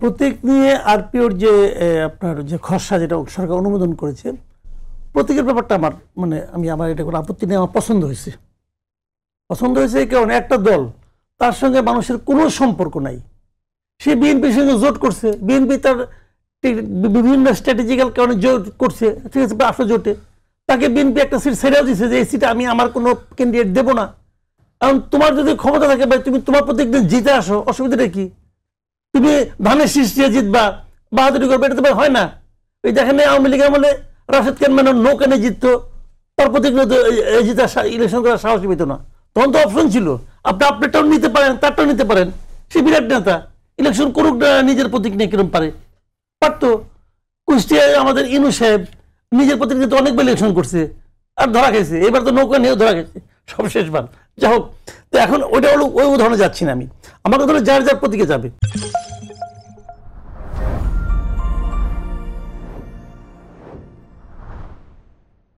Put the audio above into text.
প্রতীক নিয়ে আরপিওর যে আপনার যে খসড়া যেটা সরকার অনুমোদন করেছে, প্রতীকের ব্যাপারটা আমার আমার এটা কোনো আপত্তি নেই, আমার পছন্দ হয়েছে। কারণ একটা দল, তার সঙ্গে মানুষের কোনো সম্পর্ক নাই, সে বিএনপির সঙ্গে জোট করছে, বিএনপি তার বিভিন্ন স্ট্র্যাটেজিক্যাল কারণে জোট করছে, ঠিক আছে, আসলে জোটে তাকে বিএনপি একটা সিট ছেড়েও দিচ্ছে যে এই সিটে আমি আমার কোনো ক্যান্ডিডেট দেবো না। কারণ তোমার যদি ক্ষমতা থাকে ভাই, তুমি তোমার প্রত্যেক দিন জিতে আসো, অসুবিধাটা কি? তুমি ধানের শীষ দিয়ে জিতবা, বাহাদুরি করবে, এটা তো ভাই হয় না। ওই দেখেন আওয়ামী লীগের আমলে রাশেদ খান মেনন নৌকানে জিততো, তার প্রতিনিয়ত জিতা ইলেকশন করার সাহস পেত না। তখন তো অপশন ছিল, আপনি আপনারটাও নিতে পারেন, তারটাও নিতে পারেন। সে বিরাট নেতা, ইলেকশন করুক না, নিজের প্রতীক নিয়ে কিরম পারতো। কুষ্টিয়ায় আমাদের ইনু সাহেব নিজের প্রতীক নিয়ে অনেকবার ইলেকশন করছে, আর ধরা খেয়েছে। এবার তো নৌকা নিয়েও ধরা খেয়েছে সব শেষবার। যাই হোক, তো এখন ওইটা হলো ওই উদাহরণে যাচ্ছি না আমি। আমার কথা হলো যার যার প্রতীকে যাবে।